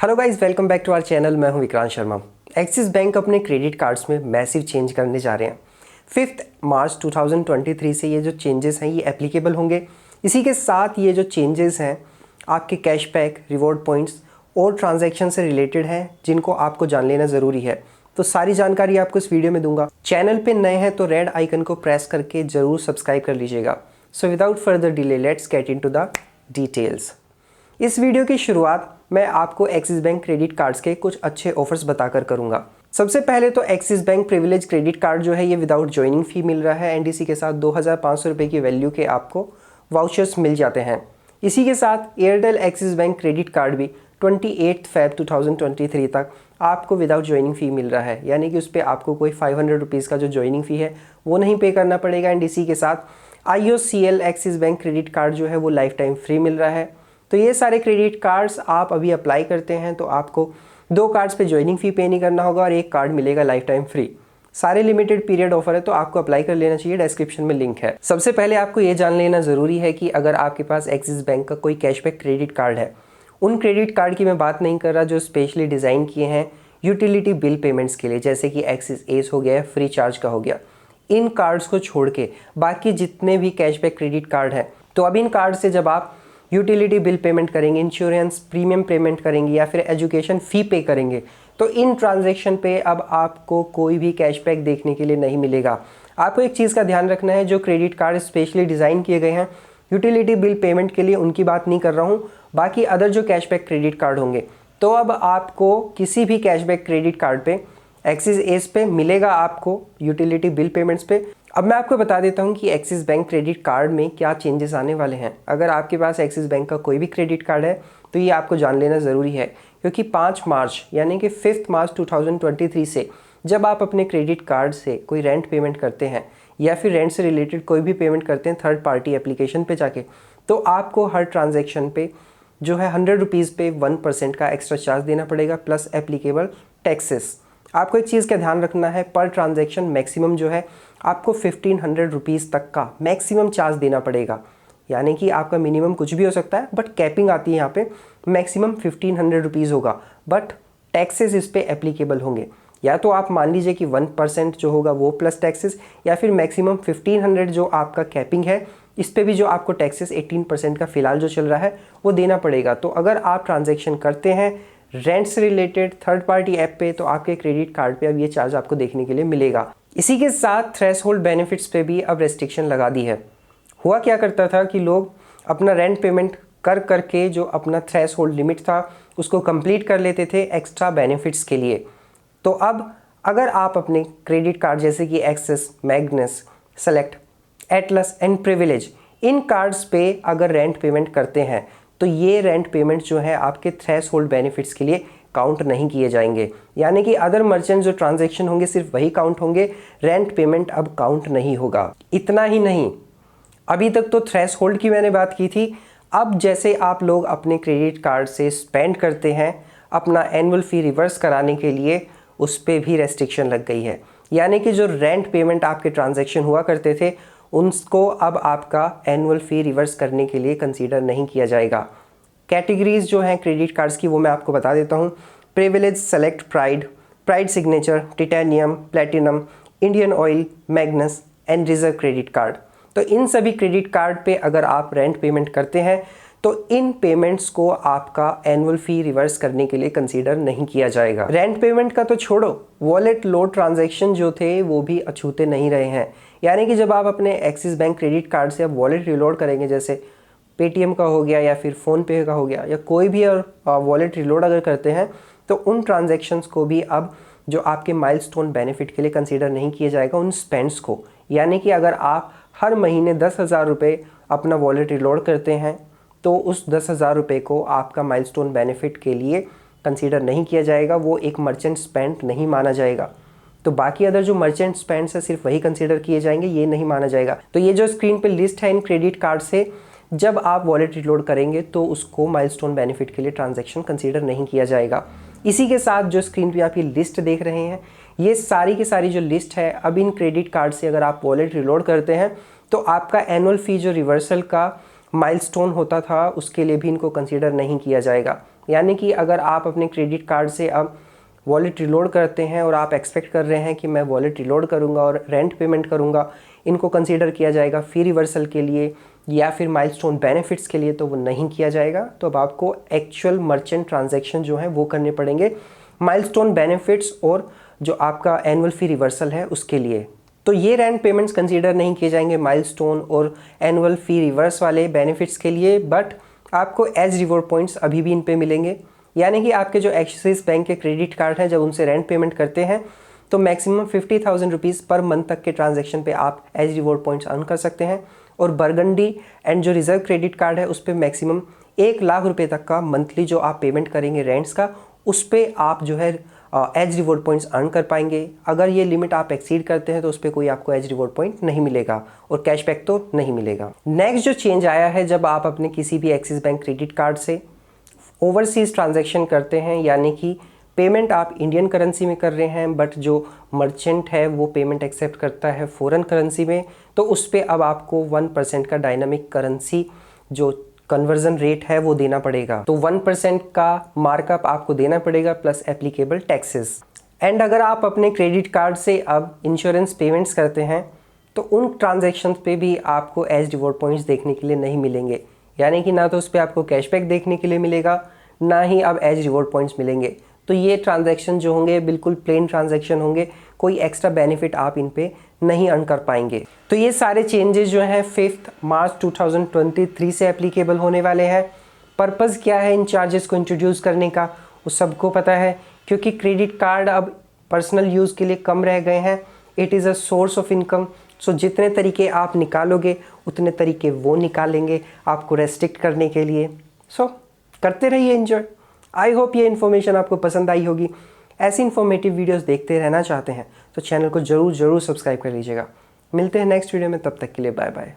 Hello guys, welcome back to our channel. मैं हूं Vikrant Sharma. Axis bank अपने क्रेडिट कार्ड्स में मैसिव चेंज करने जा रहे हैं। 5 मार्च 2023 से ये जो चेंजेस हैं ये एप्लीकेबल होंगे। इसी के साथ ये जो चेंजेस हैं आपके कैशबैक, रिवॉर्ड पॉइंट्स और ट्रांजैक्शन से रिलेटेड हैं, जिनको आपको जान लेना ज़रूरी है। तो सारी जानकारी आपको इस वीडियो में दूंगा। चैनल पे नए हैं तो रेड आइकन को प्रेस करके ज़रूर सब्सक्राइब कर लीजिएगा। So without further delay let's get into the details. इस वीडियो की शुरुआत मैं आपको एक्सिस बैंक क्रेडिट कार्ड्स के कुछ अच्छे ऑफर्स बताकर करूंगा। सबसे पहले तो axis bank privilege credit card जो है ये विदाउट ज्वाइनिंग फी मिल रहा है एंड इसी के साथ 2500 रुपये की वैल्यू के आपको वाउचर्स मिल जाते हैं। इसी के साथ Airtel axis bank credit card भी 28 Feb 2023 तक आपको विदाउट ज्वाइनिंग फ़ी मिल रहा है, यानी कि उस पर आपको कोई 500 रुपीज़ का जो ज्वाइनिंग फ़ी है वो नहीं पे करना पड़ेगा। एंड इसी के साथ IOCL axis bank credit card जो है वो लाइफ टाइम फ्री मिल रहा है। तो ये सारे क्रेडिट कार्ड्स आप अभी अप्लाई करते हैं तो आपको 2 कार्ड्स पे ज्वाइनिंग फ़ी पे नहीं करना होगा और 1 कार्ड मिलेगा लाइफ टाइम फ्री। सारे लिमिटेड पीरियड ऑफर है तो आपको अप्लाई कर लेना चाहिए। डिस्क्रिप्शन में लिंक है। सबसे पहले आपको ये जान लेना ज़रूरी है कि अगर आपके पास एक्सिस बैंक का कोई कैशबैक क्रेडिट कार्ड है, उन क्रेडिट कार्ड की मैं बात नहीं कर रहा जो स्पेशली डिज़ाइन किए हैं यूटिलिटी बिल पेमेंट्स के लिए, जैसे कि एक्सिस एस हो गया, फ्री चार्ज का हो गया। इन कार्ड्स को छोड़ के बाकी जितने भी कैशबैक क्रेडिट कार्ड हैं, तो अब इन कार्ड से जब आप यूटिलिटी बिल पेमेंट करेंगे, इंश्योरेंस प्रीमियम पेमेंट करेंगे या फिर एजुकेशन फ़ी पे करेंगे, तो इन ट्रांजैक्शन पे अब आपको कोई भी कैशबैक देखने के लिए नहीं मिलेगा। आपको एक चीज़ का ध्यान रखना है, जो क्रेडिट कार्ड स्पेशली डिज़ाइन किए गए हैं यूटिलिटी बिल पेमेंट के लिए, उनकी बात नहीं कर रहा हूँ, बाकी अदर जो कैशबैक क्रेडिट कार्ड होंगे, तो अब आपको किसी भी कैशबैक क्रेडिट कार्ड पे एक्सिस एस पे मिलेगा आपको यूटिलिटी बिल पेमेंट्स पे। अब मैं आपको बता देता हूं कि एक्सिस बैंक क्रेडिट कार्ड में क्या चेंजेस आने वाले हैं। अगर आपके पास एक्सिस बैंक का कोई भी क्रेडिट कार्ड है तो ये आपको जान लेना ज़रूरी है, क्योंकि 5 मार्च यानी कि 5 मार्च 2023 से जब आप अपने क्रेडिट कार्ड से कोई रेंट पेमेंट करते हैं या फिर रेंट से रिलेटेड कोई भी पेमेंट करते हैं थर्ड पार्टी एप्लीकेशन पे जाके, तो आपको हर ट्रांजेक्शन पे जो है 100 रुपीज़ पे 1% का एक्स्ट्रा चार्ज देना पड़ेगा प्लस एप्लीकेबल टैक्सेस। आपको एक चीज़ का ध्यान रखना है, पर ट्रांजैक्शन मैक्सिमम जो है आपको 1500 रुपीज़ तक का मैक्सिमम चार्ज देना पड़ेगा। यानी कि आपका मिनिमम कुछ भी हो सकता है, बट कैपिंग आती है यहाँ पे, मैक्सिमम 1500 रुपीज़ होगा, बट टैक्सेस इस पे एप्लीकेबल होंगे। या तो आप मान लीजिए कि 1% जो होगा वो प्लस टैक्सेस, या फिर मैक्सिमम 1500 जो आपका कैपिंग है इस पे भी जो आपको टैक्सेस 18% का फिलहाल जो चल रहा है वो देना पड़ेगा। तो अगर आप ट्रांजैक्शन करते हैं रेंट से रिलेटेड थर्ड पार्टी ऐप पे, तो आपके क्रेडिट कार्ड पे अब ये चार्ज आपको देखने के लिए मिलेगा। इसी के साथ थ्रेशोल्ड बेनिफिट्स पे भी अब रेस्ट्रिक्शन लगा दी है। हुआ क्या करता था कि लोग अपना रेंट पेमेंट कर करके जो अपना थ्रेशोल्ड लिमिट था उसको कंप्लीट कर लेते थे एक्स्ट्रा बेनिफिट्स के लिए। तो अब अगर आप अपने क्रेडिट कार्ड जैसे कि axis, Magnus, select, Atlas and privilege, in cards पे अगर रेंट पेमेंट करते हैं तो ये रेंट पेमेंट जो है आपके थ्रेशोल्ड बेनिफिट्स के लिए काउंट नहीं किए जाएंगे। यानी कि अदर मर्चेंट जो ट्रांजैक्शन होंगे सिर्फ वही काउंट होंगे, रेंट पेमेंट अब काउंट नहीं होगा। इतना ही नहीं, अभी तक तो थ्रेशोल्ड की मैंने बात की थी, अब जैसे आप लोग अपने क्रेडिट कार्ड से स्पेंड करते हैं अपना एनुअल फ़ी रिवर्स कराने के लिए, उस पर भी रेस्ट्रिक्शन लग गई है। यानी कि जो रेंट पेमेंट आपके ट्रांजैक्शन हुआ करते थे उनको अब आपका एनुअल फ़ी रिवर्स करने के लिए कंसीडर नहीं किया जाएगा। कैटेगरीज जो हैं क्रेडिट कार्ड्स की वो मैं आपको बता देता हूँ। Privilege, select, pride signature, titanium, platinum, Indian oil, Magnus and reserve credit card. तो इन सभी क्रेडिट कार्ड पे अगर आप रेंट पेमेंट करते हैं तो इन पेमेंट्स को आपका एनुअल फ़ी रिवर्स करने के लिए कंसीडर नहीं किया जाएगा। रेंट पेमेंट का तो छोड़ो, वॉलेट लोड ट्रांजैक्शन जो थे वो भी अछूते नहीं रहे हैं। यानी कि जब आप अपने एक्सिस बैंक क्रेडिट कार्ड से अब वॉलेट रिलोड करेंगे, जैसे पेटीएम का हो गया या फिर फ़ोनपे का हो गया या कोई भी और वॉलेट रिलोड अगर करते हैं, तो उन ट्रांजैक्शंस को भी अब जो आपके माइलस्टोन बेनिफिट के लिए कंसीडर नहीं किया जाएगा उन स्पेंड्स को। यानी कि अगर आप हर महीने 10,000 रुपये अपना वॉलेट रिलोड करते हैं तो उस 10,000 रुपये को आपका माइलस्टोन बेनिफिट के लिए कंसीडर नहीं किया जाएगा, वो एक मर्चेंट स्पेंड नहीं माना जाएगा। तो बाकी अदर जो मर्चेंट स्पेंड्स है सिर्फ वही कंसीडर किए जाएंगे, ये नहीं माना जाएगा। तो ये जो स्क्रीन पे लिस्ट है इन क्रेडिट कार्ड से जब आप वॉलेट रिलोड करेंगे तो उसको माइलस्टोन बेनिफिट के लिए ट्रांजैक्शन कंसीडर नहीं किया जाएगा। इसी के साथ जो स्क्रीन पे आप ये लिस्ट देख रहे हैं, ये सारी की सारी जो लिस्ट है, अब इन क्रेडिट कार्ड से अगर आप वॉलेट रिलोड करते हैं तो आपका एनुअल फ़ी जो रिवर्सल का माइलस्टोन होता था उसके लिए भी इनको कंसीडर नहीं किया जाएगा। यानी कि अगर आप अपने क्रेडिट कार्ड से अब वॉलेट रिलोड करते हैं और आप एक्सपेक्ट कर रहे हैं कि मैं वॉलेट रिलोड करूंगा और रेंट पेमेंट करूंगा, इनको कंसीडर किया जाएगा फ़ी रिवर्सल के लिए या फिर माइलस्टोन बेनिफिट्स के लिए, तो वो नहीं किया जाएगा। तो अब आपको एक्चुअल मर्चेंट ट्रांजैक्शन जो है वो करने पड़ेंगे माइलस्टोन बेनिफिट्स और जो आपका एनुअल फ़ी रिवर्सल है उसके लिए। तो ये रेंट पेमेंट्स कंसीडर नहीं किए जाएंगे माइलस्टोन और एनुअल फ़ी रिवर्स वाले बेनिफिट्स के लिए, बट आपको एज रिवॉर्ड पॉइंट्स अभी भी इन पे मिलेंगे। यानी कि आपके जो एक्सिस बैंक के क्रेडिट कार्ड हैं, जब उनसे रेंट पेमेंट करते हैं तो मैक्सिमम 50,000 रुपीज़ पर मंथ तक के ट्रांजैक्शन पे आप एज रिवॉर्ड पॉइंट्स अर्न कर सकते हैं। और बरगंडी एंड जो रिजर्व क्रेडिट कार्ड है उस पर मैक्सिमम 1 लाख रुपये तक का मंथली जो आप पेमेंट करेंगे रेंट्स का, उस पर आप जो है एज रिवॉर्ड पॉइंट्स अर्न कर पाएंगे। अगर ये लिमिट आप एक्सीड करते हैं तो उस पर कोई आपको एज रिवॉर्ड पॉइंट नहीं मिलेगा और कैशबैक तो नहीं मिलेगा। नेक्स्ट जो चेंज आया है, जब आप अपने किसी भी एक्सिस बैंक क्रेडिट कार्ड से ओवरसीज़ ट्रांजैक्शन करते हैं, यानी कि पेमेंट आप इंडियन करेंसी में कर रहे हैं बट जो मर्चेंट है वो पेमेंट एक्सेप्ट करता है फ़ॉरेन करेंसी में, तो उस पर अब आपको 1% का डायनामिक करेंसी जो कन्वर्जन रेट है वो देना पड़ेगा। तो 1% का मार्कअप आपको देना पड़ेगा प्लस एप्लीकेबल टैक्सेस। एंड अगर आप अपने क्रेडिट कार्ड से अब इंश्योरेंस पेमेंट्स करते हैं तो उन ट्रांजैक्शंस पे भी आपको एज रिवॉर्ड पॉइंट्स देखने के लिए नहीं मिलेंगे। यानी कि ना तो उस पर आपको कैशबैक देखने के लिए मिलेगा, ना ही अब एज रिवॉर्ड पॉइंट्स मिलेंगे। तो ये ट्रांजैक्शन जो होंगे बिल्कुल प्लेन ट्रांजैक्शन होंगे, कोई एक्स्ट्रा बेनिफिट आप इन पे नहीं अर्न कर पाएंगे। तो ये सारे चेंजेस जो हैं 5 मार्च 2023 से एप्लीकेबल होने वाले हैं। पर्पज़ क्या है इन चार्जेस को इंट्रोड्यूस करने का, वो सबको पता है, क्योंकि क्रेडिट कार्ड अब पर्सनल यूज़ के लिए कम रह गए हैं। It is a source of income. So जितने तरीके आप निकालोगे उतने तरीके वो निकालेंगे आपको रेस्ट्रिक्ट करने के लिए। सो करते रहिए एंजॉय। आई होप ये इन्फॉर्मेशन आपको पसंद आई होगी। ऐसी इन्फॉर्मेटिव वीडियोस देखते रहना चाहते हैं तो चैनल को ज़रूर सब्सक्राइब कर लीजिएगा। मिलते हैं नेक्स्ट वीडियो में, तब तक के लिए बाय बाय।